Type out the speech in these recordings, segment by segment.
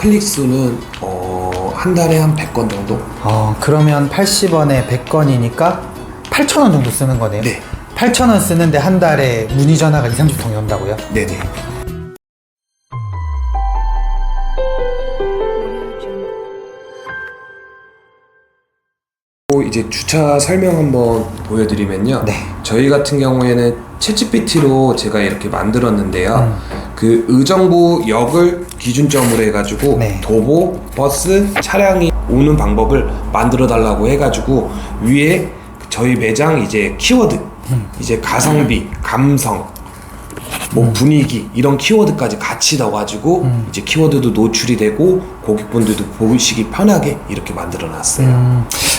클릭 수는 한 달에 한 100건 정도? 그러면 80원에 100건이니까 8,000원 정도 쓰는 거네요. 네. 8,000원 쓰는데 한 달에 문의 전화가 2, 30통이 온다고요? 네네. 이제 주차 설명 한번 보여드리면요. 네. 저희 같은 경우에는 챗GPT로 제가 이렇게 만들었는데요. 그 의정부 역을 기준점으로 해가지고 네. 도보, 버스, 차량이 오는 방법을 만들어 달라고 해가지고 위에 저희 매장 이제 키워드, 이제 가성비, 감성, 뭐 분위기 이런 키워드까지 같이 넣어가지고 이제 키워드도 노출이 되고 고객분들도 보시기 편하게 이렇게 만들어 놨어요.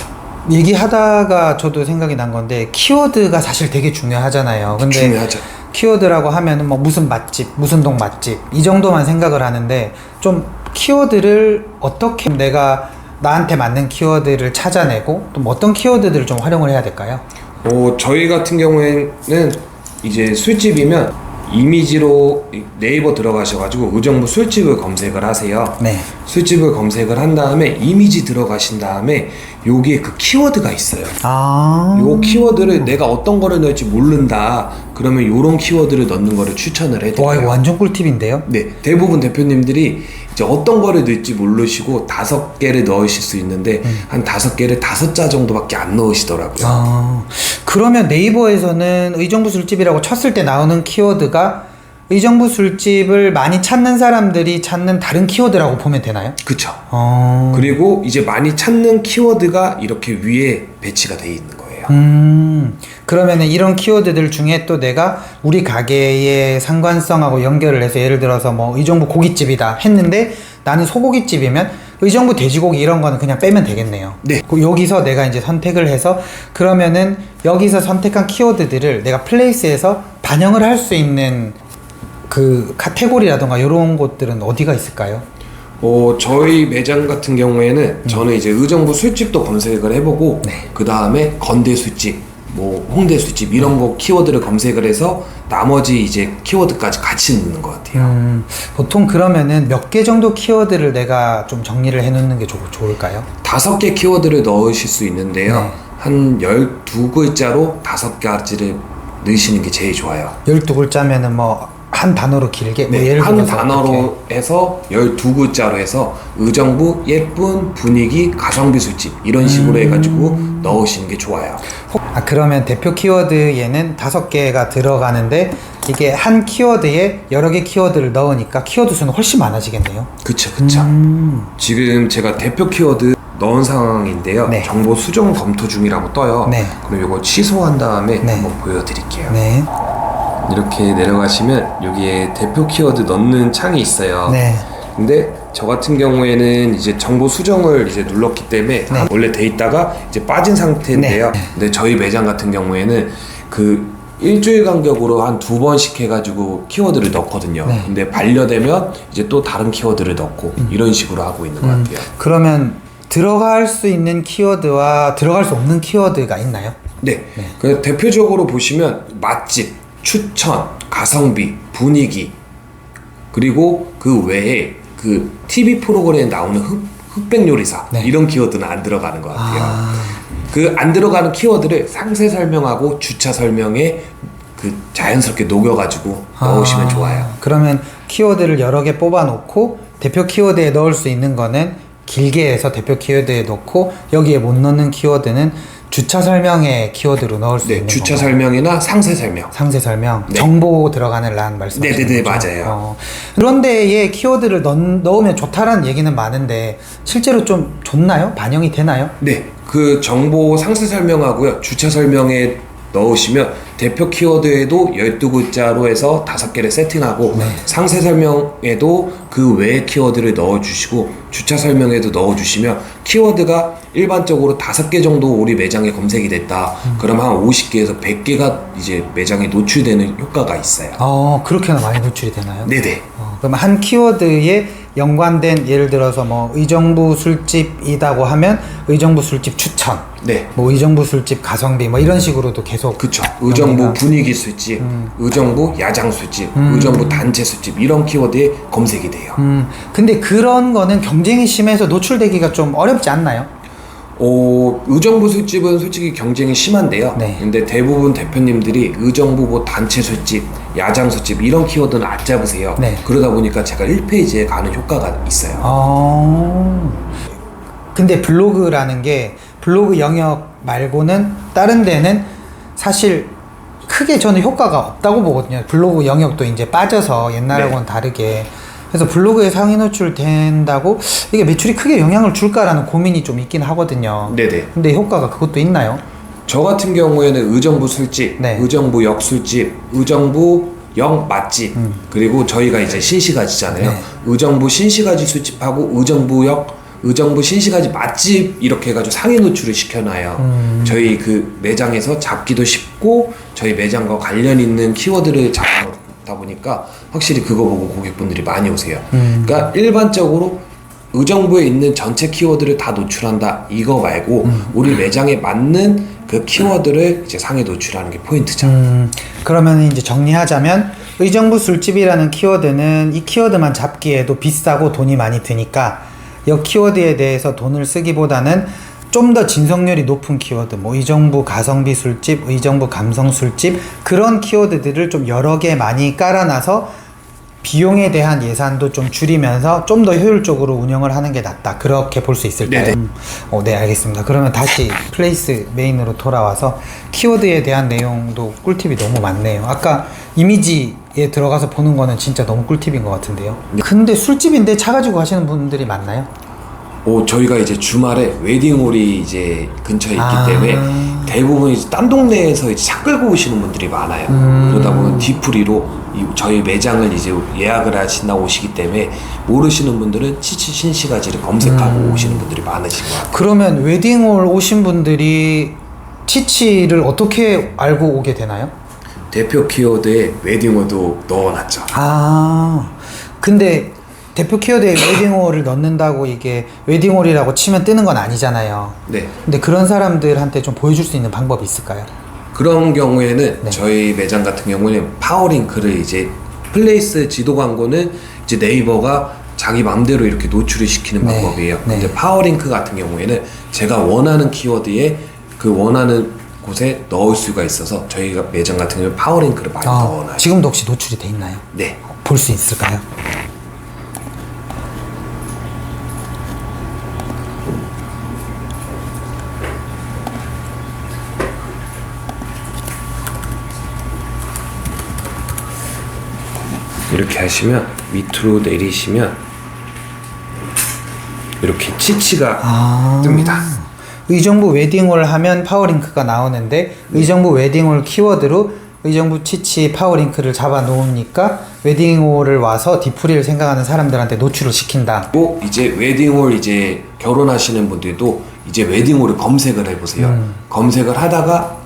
얘기하다가 저도 생각이 난 건데 키워드가 사실 되게 중요하잖아요. 근데 중요하죠. 키워드라고 하면은 뭐 무슨 맛집, 무슨 동 맛집 이 정도만 생각을 하는데 좀 키워드를 어떻게 내가 나한테 맞는 키워드를 찾아내고 또 어떤 키워드들을 좀 활용을 해야 될까요? 저희 같은 경우에는 이제 술집이면 이미지로 네이버 들어가셔가지고 의정부 술집을 검색을 하세요. 네. 술집을 검색을 한 다음에 이미지 들어가신 다음에 여기에 그 키워드가 있어요. 요 키워드를 내가 어떤 거를 넣을지 모른다 그러면 요런 키워드를 넣는 거를 추천을 해드려요. 와, 이거 완전 꿀팁인데요? 네, 대부분 대표님들이 이제 어떤 거를 넣을지 모르시고 5개를 넣으실 수 있는데 한 5개를 5자 정도밖에 안 넣으시더라고요. 그러면 네이버에서는 의정부 술집이라고 쳤을 때 나오는 키워드가 의정부 술집을 많이 찾는 사람들이 찾는 다른 키워드라고 보면 되나요? 그쵸. 그리고 이제 많이 찾는 키워드가 이렇게 위에 배치가 돼 있는 거예요. 그러면은 이런 키워드들 중에 또 내가 우리 가게의 상관성하고 연결을 해서 예를 들어서 뭐 의정부 고깃집이다 했는데 나는 소고기집이면 의정부 돼지고기 이런 거는 그냥 빼면 되겠네요. 네. 여기서 내가 이제 선택을 해서 그러면은 여기서 선택한 키워드들을 내가 플레이스에서 반영을 할 수 있는 그 카테고리라던가 이런 곳들은 어디가 있을까요? 저희 매장 같은 경우에는 저는 이제 의정부 술집도 검색을 해보고 그 다음에 건대 술집, 뭐 홍대 술집 이런 거 키워드를 검색을 해서 나머지 이제 키워드까지 같이 넣는 것 같아요. 보통 그러면은 몇 개 정도 키워드를 내가 좀 정리를 해 놓는 게 좋을까요? 5개 키워드를 넣으실 수 있는데요. 네. 한 12글자로 5가지를 넣으시는 게 제일 좋아요. 12글자면은 뭐 한 단어로 길게 뭐 네, 예를 한 들어서 단어로 해서 12글자로 해서 의정부 예쁜 분위기 가성비 술집 이런 식으로 해가지고 넣으시는 게 좋아요. 그러면 대표 키워드에는 5개가 들어가는데 이게 한 키워드에 여러 개 키워드를 넣으니까 키워드 수는 훨씬 많아지겠네요. 그쵸. 지금 제가 대표 키워드 넣은 상황인데요. 네. 정보 수정 검토 중이라고 떠요. 네. 그럼 이거 취소한 다음에 네. 한번 보여드릴게요. 네. 이렇게 내려가시면 여기에 대표 키워드 넣는 창이 있어요. 네. 근데 저 같은 경우에는 이제 정보 수정을 이제 눌렀기 때문에 네. 원래 돼 있다가 이제 빠진 상태인데요. 네. 근데 저희 매장 같은 경우에는 그 일주일 간격으로 한 2번씩 해가지고 키워드를 넣거든요. 네. 근데 반려되면 이제 또 다른 키워드를 넣고 이런 식으로 하고 있는 것 같아요. 그러면 들어갈 수 있는 키워드와 들어갈 수 없는 키워드가 있나요? 네. 그 대표적으로 보시면 맛집, 추천, 가성비, 분위기 그리고 그 외에 그 TV 프로그램에 나오는 흑백 요리사 네. 이런 키워드는 안 들어가는 것 같아요. 그 안 들어가는 키워드를 상세 설명하고 주차 설명에 그 자연스럽게 녹여가지고 넣으시면 좋아요. 그러면 키워드를 여러 개 뽑아 놓고 대표 키워드에 넣을 수 있는 거는 길게 해서 대표 키워드에 넣고 여기에 못 넣는 키워드는 주차 설명의 키워드로 넣을 수 있는 주차 건가요? 설명이나 상세 설명. 상세 설명, 네. 정보 들어가는 란 말씀하시는 네네네, 거죠? 맞아요. 그런 데에 키워드를 넣으면 좋다라는 얘기는 많은데 실제로 좀 좋나요? 반영이 되나요? 네, 그 정보 상세 설명하고요. 주차 설명에 넣으시면 대표 키워드에도 12글자로 해서 5개를 세팅하고 네. 상세 설명에도 그 외의 키워드를 넣어주시고 주차 설명에도 넣어주시면 키워드가 일반적으로 5개 정도 우리 매장에 검색이 됐다. 그럼 한 50개에서 100개가 이제 매장에 노출되는 효과가 있어요. 그렇게나 많이 노출이 되나요? 네네. 그럼 한 키워드에 연관된 예를 들어서 뭐 의정부 술집이라고 하면 의정부 술집 추천, 네. 뭐 의정부 술집 가성비 뭐 이런 식으로도 계속 그쵸. 의정부 연계가- 분위기 술집, 의정부 야장 술집, 의정부 단체 술집 이런 키워드에 검색이 돼요. 근데 그런 거는 경쟁이 심해서 노출되기가 좀 어렵지 않나요? 의정부 술집은 솔직히 경쟁이 심한데요. 네. 근데 대부분 대표님들이 의정부 뭐 단체 술집, 야장 술집 이런 키워드는 안 잡으세요. 네. 그러다 보니까 제가 1페이지에 가는 효과가 있어요. 근데 블로그라는 게 블로그 영역 말고는 다른 데는 사실 크게 저는 효과가 없다고 보거든요. 블로그 영역도 이제 빠져서 옛날하고는 네. 다르게. 그래서 블로그에 상위 노출 된다고 이게 매출이 크게 영향을 줄까라는 고민이 좀 있긴 하거든요. 네네. 근데 효과가 그것도 있나요? 저 같은 경우에는 의정부 술집, 네. 의정부 역 술집, 의정부 역 맛집, 그리고 저희가 이제 신시가지잖아요. 네. 의정부 신시가지 술집하고 의정부 역, 의정부 신시가지 맛집 이렇게 해가지고 상위 노출을 시켜놔요. 저희 그 매장에서 잡기도 쉽고 저희 매장과 관련 있는 키워드를 잡다 보니까 확실히 그거 보고 고객분들이 많이 오세요. 그러니까 일반적으로 의정부에 있는 전체 키워드를 다 노출한다 이거 말고 우리 매장에 맞는 그 키워드를 이제 상에 노출하는 게 포인트죠. 그러면 이제 정리하자면 의정부 술집이라는 키워드는 이 키워드만 잡기에도 비싸고 돈이 많이 드니까 이 키워드에 대해서 돈을 쓰기보다는 좀 더 진성률이 높은 키워드, 뭐 의정부 가성비 술집, 의정부 감성 술집 그런 키워드들을 좀 여러 개 많이 깔아놔서 비용에 대한 예산도 좀 줄이면서 좀 더 효율적으로 운영을 하는 게 낫다. 그렇게 볼 수 있을까요? 네네. 네, 알겠습니다. 그러면 다시 플레이스 메인으로 돌아와서 키워드에 대한 내용도 꿀팁이 너무 많네요. 아까 이미지에 들어가서 보는 거는 진짜 너무 꿀팁인 것 같은데요. 근데 술집인데 차 가지고 가시는 분들이 많나요? 저희가 이제 주말에 웨딩홀이 이제 근처에 있기 아. 때문에 대부분 이제 딴 동네에서 이제 차 끌고 오시는 분들이 많아요. 그러다 보면 뒤풀이로 저희 매장을 이제 예약을 하시나 오시기 때문에 모르시는 분들은 치치 신시가지를 검색하고 오시는 분들이 많으신 것 같아요. 그러면 웨딩홀 오신 분들이 치치를 어떻게 알고 오게 되나요? 대표 키워드에 웨딩홀도 넣어놨죠. 근데 대표 키워드에 웨딩홀을 넣는다고 이게 웨딩홀이라고 치면 뜨는 건 아니잖아요. 네. 근데 그런 사람들한테 좀 보여줄 수 있는 방법이 있을까요? 그런 경우에는 네. 저희 매장 같은 경우는 파워링크를 이제 플레이스 지도 광고는 이제 네이버가 자기 맘대로 이렇게 노출을 시키는 네. 방법이에요. 네. 근데 파워링크 같은 경우에는 제가 원하는 키워드에 그 원하는 곳에 넣을 수가 있어서 저희가 매장 같은 경우는 파워링크를 많이 넣어놔요. 지금도 혹시 노출이 돼 있나요? 네. 볼 수 있을까요? 이렇게 하시면 밑으로 내리시면 이렇게 치치가 뜹니다. 의정부 웨딩홀 하면 파워링크가 나오는데 의정부 웨딩홀 키워드로 의정부 치치 파워링크를 잡아 놓으니까 웨딩홀을 와서 디프리를 생각하는 사람들한테 노출을 시킨다. 또 이제 웨딩홀 이제 결혼하시는 분들도 이제 웨딩홀을 검색을 해보세요. 검색을 하다가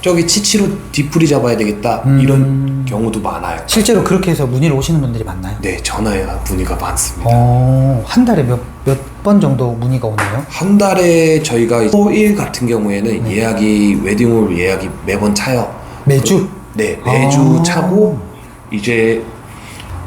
저기 치치로 뒤풀이 잡아야 되겠다 이런 경우도 많아요. 실제로 그렇게 해서 문의를 오시는 분들이 많나요? 네, 전화에 문의가 많습니다. 한 달에 몇 번 정도 문의가 오나요? 한 달에 저희가 토일 같은 경우에는 예약이 웨딩홀 예약이 매번 차요. 매주? 네, 매주 차고 이제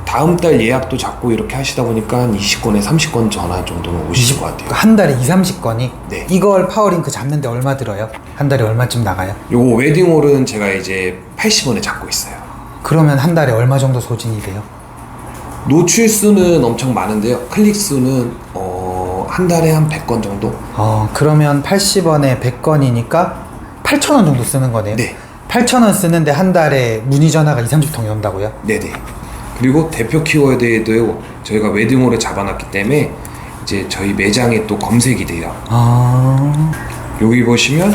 다음 달 예약도 잡고 이렇게 하시다 보니까 한 20건에 30건 전화 정도는 오실 것 같아요. 한 달에 2-30건이? 네. 이걸 파워링크 잡는데 얼마 들어요? 한 달에 얼마쯤 나가요? 요거 웨딩홀은 제가 이제 80원에 잡고 있어요. 그러면 한 달에 얼마 정도 소진이 돼요? 노출 수는 엄청 많은데요. 클릭 수는 한 달에 한 100건 정도? 그러면 80원에 100건이니까 8,000원 정도 쓰는 거네요? 네. 8,000원 쓰는데 한 달에 문의 전화가 2-30통이 온다고요? 네네. 그리고 대표 키워드에도 저희가 웨딩홀을 잡아놨기 때문에 이제 저희 매장에 또 검색이 돼요. 여기 보시면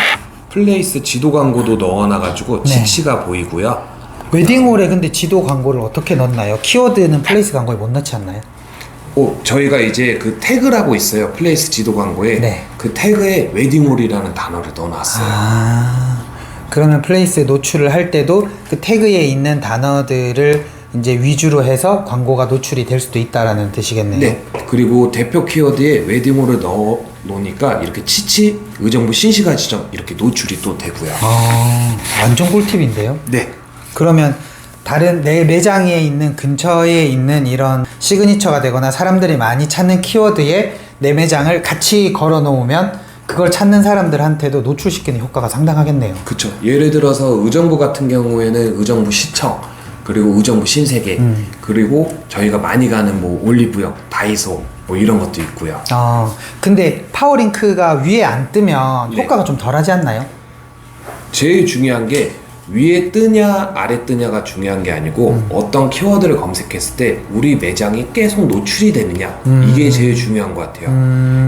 플레이스 지도 광고도 넣어놔가지고 네. 치치가 보이고요. 웨딩홀에 근데 지도 광고를 어떻게 넣나요? 키워드는 플레이스 광고에 못 넣지 않나요? 저희가 이제 그 태그라고 있어요. 플레이스 지도 광고에 네. 그 태그에 웨딩홀이라는 단어를 넣어놨어요. 그러면 플레이스 노출을 할 때도 그 태그에 있는 단어들을 이제 위주로 해서 광고가 노출이 될 수도 있다라는 뜻이겠네요. 네. 그리고 대표 키워드에 웨딩홀을 넣어 놓으니까 이렇게 치치, 의정부 신시가 지점 이렇게 노출이 또 되고요. 아, 완전 꿀팁인데요. 네. 그러면 다른 내 매장에 있는 근처에 있는 이런 시그니처가 되거나 사람들이 많이 찾는 키워드에 내 매장을 같이 걸어 놓으면 그걸 찾는 사람들한테도 노출시키는 효과가 상당하겠네요. 그쵸. 예를 들어서 의정부 같은 경우에는 의정부 시청, 그리고 의정부 신세계, 그리고 저희가 많이 가는 뭐 올리브영, 다이소 뭐 이런 것도 있고요. 근데 파워링크가 위에 안 뜨면 네. 효과가 좀 덜하지 않나요? 제일 중요한 게 위에 뜨냐 아래 뜨냐가 중요한 게 아니고 어떤 키워드를 검색했을 때 우리 매장이 계속 노출이 되느냐 이게 제일 중요한 것 같아요.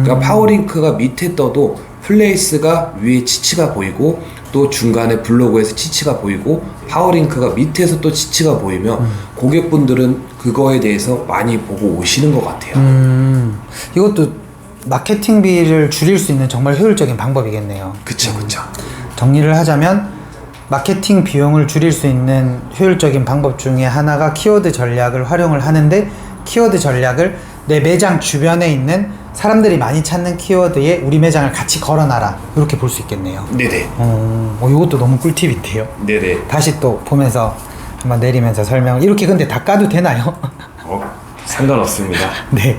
그러니까 파워링크가 밑에 떠도 플레이스가 위에 치치가 보이고 또 중간에 블로그에서 치치가 보이고 파워링크가 밑에서 또 치치가 보이면 고객분들은 그거에 대해서 많이 보고 오시는 것 같아요. 이것도 마케팅비를 줄일 수 있는 정말 효율적인 방법이겠네요. 그쵸. 정리를 하자면 마케팅 비용을 줄일 수 있는 효율적인 방법 중에 하나가 키워드 전략을 활용을 하는데, 키워드 전략을 내 매장 주변에 있는 사람들이 많이 찾는 키워드에 우리 매장을 같이 걸어놔라, 이렇게 볼 수 있겠네요. 네네. 이것도 너무 꿀팁인데요. 네네. 다시 또 보면서 한번 내리면서 설명을 이렇게 근데 다 까도 되나요? 상관없습니다. 네.